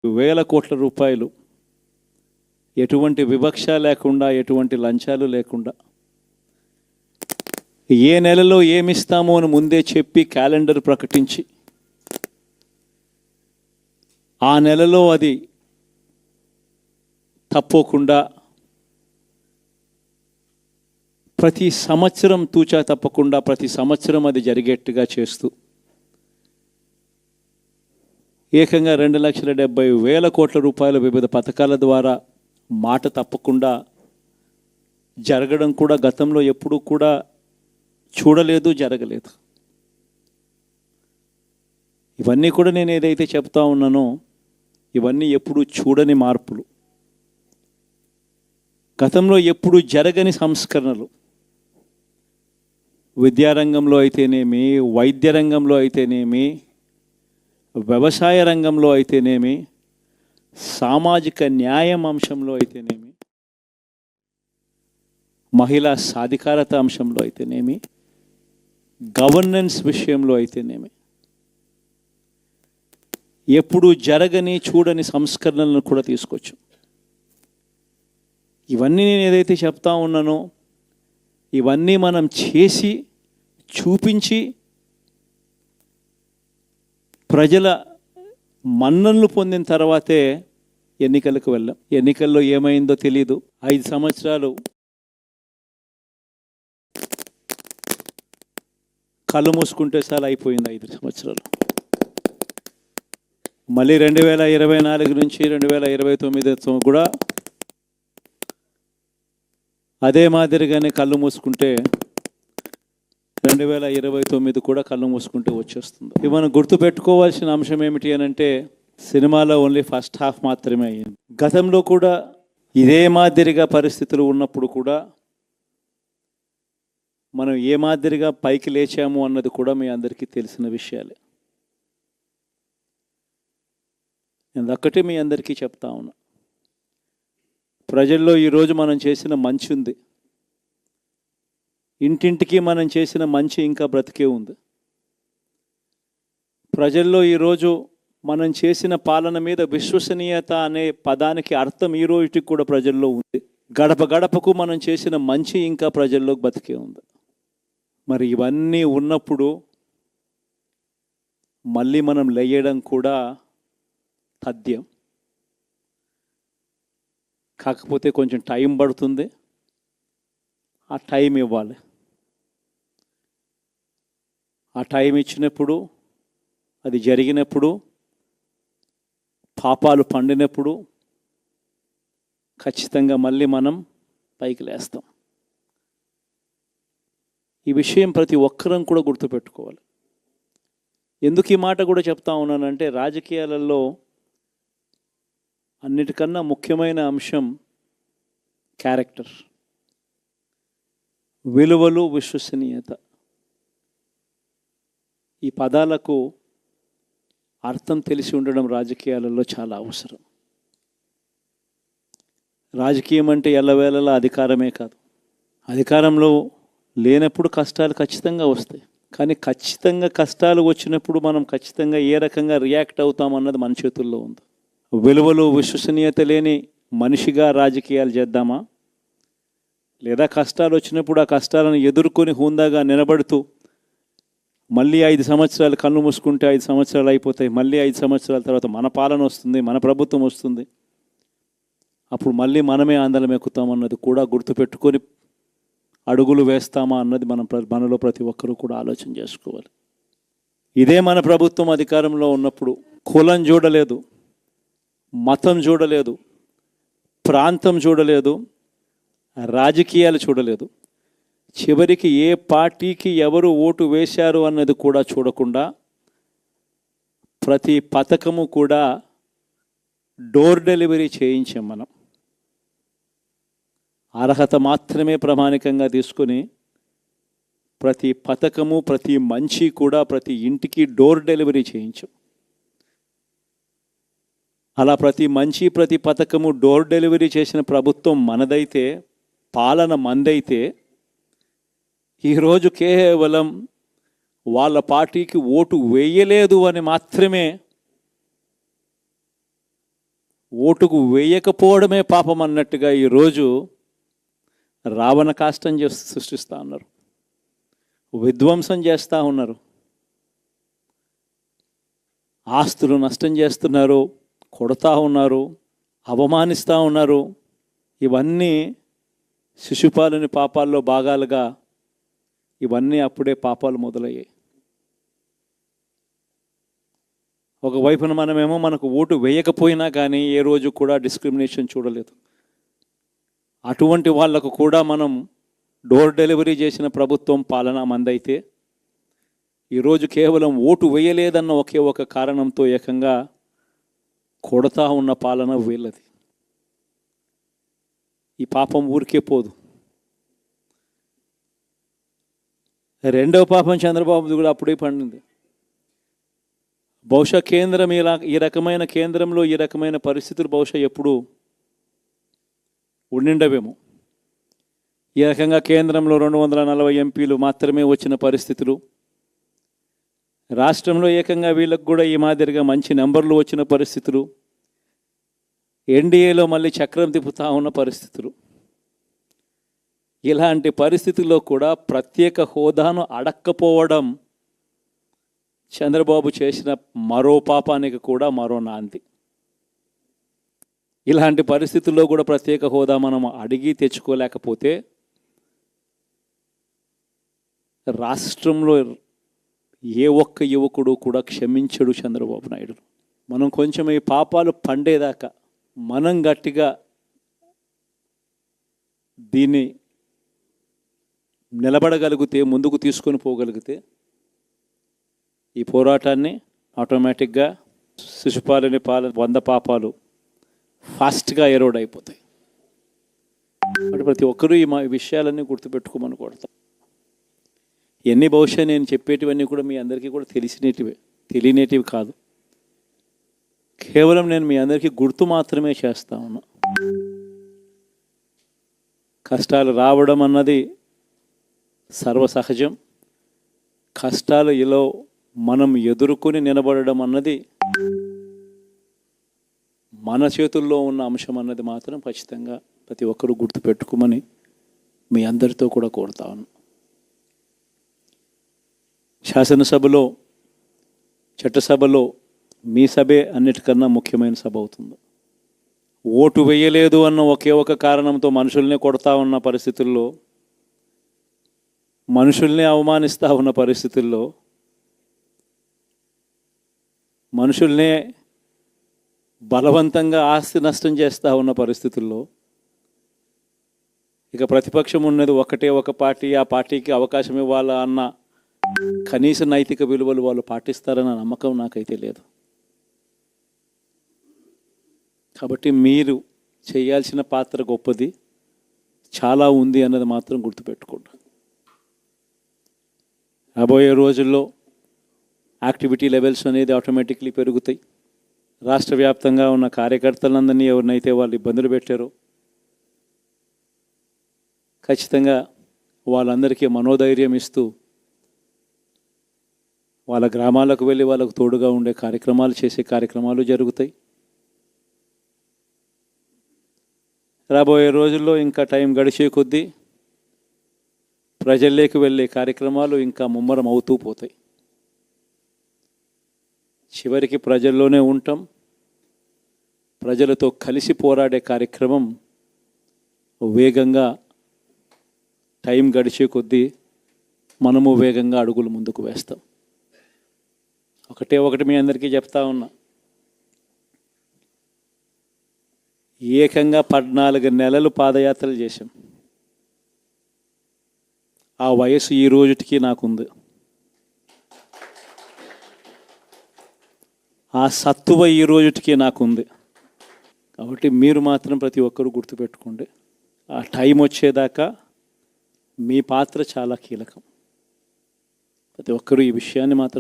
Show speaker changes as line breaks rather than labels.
వేల కోట్ల రూపాయలు ఎటువంటి వివక్ష లేకుండా, ఎటువంటి లంచాలు లేకుండా, ఏ నెలలో ఏమిస్తామో అని ముందే చెప్పి క్యాలెండర్ ప్రకటించి ఆ నెలలో అది తప్పకుండా ప్రతి సంవత్సరం తూచా తప్పకుండా ప్రతి సంవత్సరం అది జరిగేట్టుగా చేస్తూ ఏకంగా 2,70,000 కోట్ల రూపాయల వివిధ పథకాల ద్వారా మాట తప్పకుండా జరగడం కూడా గతంలో ఎప్పుడూ కూడా చూడలేదు, జరగలేదు. ఇవన్నీ కూడా నేను ఏదైతే చెప్తా ఉన్నానో ఇవన్నీ ఎప్పుడూ చూడని మార్పులు, గతంలో ఎప్పుడూ జరగని సంస్కరణలు. విద్యారంగంలో అయితేనేమి, వైద్య రంగంలో అయితేనేమి, వ్యవసాయ రంగంలో అయితేనేమి, సామాజిక న్యాయం అంశంలో అయితేనేమి, మహిళా సాధికారత అంశంలో అయితేనేమి, గవర్నెన్స్ విషయంలో అయితేనేమి ఎప్పుడు జరగని చూడని సంస్కరణలను కూడా తీసుకొచ్చు. ఇవన్నీ నేను ఏదైతే చెప్తా ఉన్నానో ఇవన్నీ మనం చేసి చూపించి ప్రజల మన్ననలు పొందిన తర్వాతే ఎన్నికలకు వెళ్ళాం. ఎన్నికల్లో ఏమైందో తెలీదు. 5 సంవత్సరాలు కళ్ళు మూసుకుంటే చాలా అయిపోయింది. 5 సంవత్సరాలు. మళ్ళీ 2024 నుంచి 2029 కూడా అదే మాదిరిగానే కళ్ళు మూసుకుంటే 2029 కూడా కళ్ళు మూసుకుంటే వచ్చేస్తుంది. ఇవి మనం గుర్తుపెట్టుకోవాల్సిన అంశం ఏమిటి అని అంటే సినిమాలో ఓన్లీ ఫస్ట్ హాఫ్ మాత్రమే అయ్యింది. గతంలో కూడా ఇదే మాదిరిగా పరిస్థితులు ఉన్నప్పుడు కూడా మనం ఏ మాదిరిగా పైకి లేచాము అన్నది కూడా మీ అందరికీ తెలిసిన విషయాలే. నేను ఒక్కటే మీ అందరికీ చెప్తా ఉన్నా, ప్రజల్లో ఈరోజు మనం చేసిన మంచి ఉంది. ఇంటింటికి మనం చేసిన మంచి ఇంకా బ్రతికే ఉంది. ప్రజల్లో ఈరోజు మనం చేసిన పాలన మీద విశ్వసనీయత అనే పదానికి అర్థం ఈ రోజుకి కూడా ప్రజల్లో ఉంది. గడప గడపకు మనం చేసిన మంచి ఇంకా ప్రజల్లో బతికే ఉంది. మరి ఇవన్నీ ఉన్నప్పుడు మళ్ళీ మనం లేయడం కూడా తథ్యం. కాకపోతే కొంచెం టైం పడుతుంది. ఆ టైం ఇవ్వాలి. ఆ టైం ఇచ్చినప్పుడు, అది జరిగినప్పుడు, పాపాలు పండినప్పుడు ఖచ్చితంగా మళ్ళీ మనం పైకి లేస్తాం. ఈ విషయం ప్రతి ఒక్కరం కూడా గుర్తుపెట్టుకోవాలి. ఎందుకు ఈ మాట కూడా చెప్తా ఉన్నానంటే రాజకీయాలలో అన్నిటికన్నా ముఖ్యమైన అంశం క్యారెక్టర్, విలువలు, విశ్వసనీయత. ఈ పదాలకు అర్థం తెలిసి ఉండడం రాజకీయాలలో చాలా అవసరం. రాజకీయం అంటే ఎల్లవేళలా అధికారమే కాదు. అధికారంలో లేనప్పుడు కష్టాలు ఖచ్చితంగా వస్తాయి. కానీ ఖచ్చితంగా కష్టాలు వచ్చినప్పుడు మనం ఖచ్చితంగా ఏ రకంగా రియాక్ట్ అవుతామన్నది మన చేతుల్లో ఉంది. విలువలు, విశ్వసనీయత లేని మనిషిగా రాజకీయాలు చేద్దామా, లేదా కష్టాలు వచ్చినప్పుడు ఆ కష్టాలను ఎదుర్కొని హుందాగా నిలబడుతూ మళ్ళీ 5 సంవత్సరాలు కళ్ళు మూసుకుంటే 5 సంవత్సరాలు అయిపోతాయి, మళ్ళీ 5 సంవత్సరాల తర్వాత మన పాలన వస్తుంది, మన ప్రభుత్వం వస్తుంది, అప్పుడు మళ్ళీ మనమే ఆందోళన ఎక్కుతామన్నది కూడా గుర్తుపెట్టుకొని అడుగులు వేస్తామా అన్నది మనలో ప్రతి ఒక్కరూ కూడా ఆలోచన చేసుకోవాలి. ఇదే మన ప్రభుత్వం అధికారంలో ఉన్నప్పుడు కులం చూడలేదు, మతం చూడలేదు, ప్రాంతం చూడలేదు, రాజకీయాలు చూడలేదు, చివరికి ఏ పార్టీకి ఎవరు ఓటు వేశారు అన్నది కూడా చూడకుండా ప్రతి పథకము కూడా డోర్ డెలివరీ చేయించాం. మనం అర్హత మాత్రమే ప్రామాణికంగా తీసుకొని ప్రతి పథకము, ప్రతి మంచి కూడా ప్రతి ఇంటికి డోర్ డెలివరీ చేయించాం. అలా ప్రతి మంచి, ప్రతి పథకము డోర్ డెలివరీ చేసిన ప్రభుత్వం మనదైతే, పాలన మందైతే, ఈరోజు కేవలం వాళ్ళ పార్టీకి ఓటు వేయలేదు అని మాత్రమే ఓటుకు వేయకపోవడమే పాపం అన్నట్టుగా ఈరోజు రావణ కాష్టం చేసి సృష్టిస్తూ ఉన్నారు, విధ్వంసం చేస్తూ ఉన్నారు, ఆస్తులు నష్టం చేస్తున్నారు, కొడతా ఉన్నారు, అవమానిస్తూ ఉన్నారు. ఇవన్నీ శిశుపాలుని పాపాల్లో భాగాలుగా ఇవన్నీ అప్పుడే పాపాలు మొదలయ్యాయి. ఒకవైపున మనమేమో మనకు ఓటు వేయకపోయినా కానీ ఏ రోజు కూడా డిస్క్రిమినేషన్ చూడలేదు. అటువంటి వాళ్లకు కూడా మనం డోర్ డెలివరీ చేసిన ప్రభుత్వం పాలన మందైతే ఈరోజు కేవలం ఓటు వేయలేదన్న ఒకే ఒక కారణంతో ఏకంగా కొడతా ఉన్న పాలన వీళ్ళది. ఈ పాపం ఊరికే పోదు. రెండవ పాపం చంద్రబాబుది కూడా అప్పుడే పండింది. బహుశా కేంద్రం ఈ రకమైన కేంద్రంలో ఈ రకమైన పరిస్థితులు బహుశా ఎప్పుడు ఉండిండవేమో. ఈ రకంగా కేంద్రంలో 240 ఎంపీలు మాత్రమే వచ్చిన పరిస్థితులు, రాష్ట్రంలో ఏకంగా వీళ్ళకు కూడా ఈ మాదిరిగా మంచి నెంబర్లు వచ్చిన పరిస్థితులు, ఎన్డీఏలో మళ్ళీ చక్రం తిప్పుతా ఉన్న పరిస్థితులు. ఇలాంటి పరిస్థితుల్లో కూడా ప్రత్యేక హోదాను అడక్కపోవడం చంద్రబాబు చేసిన మరో పాపానికి కూడా మరో నాంది. ఇలాంటి పరిస్థితుల్లో కూడా ప్రత్యేక హోదా మనం అడిగి తెచ్చుకోలేకపోతే రాష్ట్రంలో ఏ ఒక్క యువకుడు కూడా క్షమించడు చంద్రబాబు నాయుడు. మనం కొంచెం ఈ పాపాలు పండేదాకా మనం గట్టిగా దీన్ని నిలబడగలిగితే, ముందుకు తీసుకొని పోగలిగితే ఈ పోరాటాన్ని ఆటోమేటిక్గా శిశుపాలుని 100 పాపాలు ఫాస్ట్గా ఎరోడ్ అయిపోతాయి. అంటే ప్రతి ఒక్కరూ ఈ విషయాలన్నీ గుర్తుపెట్టుకోమని కొడతాం. ఎన్ని బహుశా నేను చెప్పేటివన్నీ కూడా మీ అందరికీ కూడా తెలియనేటివి కాదు. కేవలం నేను మీ అందరికీ గుర్తు మాత్రమే చేస్తా ఉన్నా. కష్టాలు రావడం అన్నది సర్వసహజం. కష్టాలు ఇలా మనం ఎదుర్కొని నిలబడడం అన్నది మన చేతుల్లో ఉన్న అంశం అన్నది మాత్రం ఖచ్చితంగా ప్రతి ఒక్కరూ గుర్తుపెట్టుకోమని మీ అందరితో కూడా కోరుతా ఉన్నాను. శాసనసభలో, చట్టసభలో మీ సభే అన్నిటికన్నా ముఖ్యమైన సభ అవుతుంది. ఓటు వేయలేదు అన్న ఒకే ఒక కారణంతో మనుషుల్నే కొడతా ఉన్న పరిస్థితుల్లో, మనుషుల్ని అవమానిస్తూ ఉన్న పరిస్థితుల్లో, మనుషుల్నే బలవంతంగా ఆస్తి నష్టం చేస్తూ ఉన్న పరిస్థితుల్లో ఇక ప్రతిపక్షం ఉన్నది ఒకటే ఒక పార్టీ, ఆ పార్టీకి అవకాశం ఇవ్వాలా అన్న కనీస నైతిక విలువలు వాళ్ళు పాటిస్తారన్న నమ్మకం నాకైతే లేదు. కాబట్టి మీరు చేయాల్సిన పాత్ర గొప్పది, చాలా ఉంది అన్నది మాత్రం గుర్తుపెట్టుకోండి. రాబోయే రోజుల్లో యాక్టివిటీ లెవెల్స్ అనేది ఆటోమేటిక్లీ పెరుగుతాయి. రాష్ట్ర వ్యాప్తంగా ఉన్న కార్యకర్తలందరినీ ఎవరినైతే వాళ్ళు ఇబ్బందులు పెట్టారో ఖచ్చితంగా వాళ్ళందరికీ మనోధైర్యం ఇస్తూ వాళ్ళ గ్రామాలకు వెళ్ళి వాళ్ళకు తోడుగా ఉండే చేసే కార్యక్రమాలు జరుగుతాయి. రాబోయే రోజుల్లో ఇంకా టైం గడిచే కొద్దీ ప్రజల్లోకి వెళ్ళే కార్యక్రమాలు ఇంకా ముమ్మరం అవుతూ పోతాయి. చివరికి ప్రజల్లోనే ఉంటాం. ప్రజలతో కలిసి పోరాడే కార్యక్రమం వేగంగా టైం గడిచే కొద్దీ మనము వేగంగా అడుగులు ముందుకు వేస్తాం. ఒకటి మీ అందరికీ చెప్తా ఉన్నా, ఏకంగా 14 నెలలు పాదయాత్రలు చేశాం. ఆ వయసు ఈ రోజుటికి నాకుంది. ఆ సత్తువ ఈ రోజుటికి నాకుంది. కాబట్టి మీరు మాత్రం ప్రతి ఒక్కరూ గుర్తుపెట్టుకోండి, ఆ టైం వచ్చేదాకా మీ పాత్ర చాలా కీలకం. ప్రతి ఒక్కరూ ఈ విషయాన్ని మాత్రం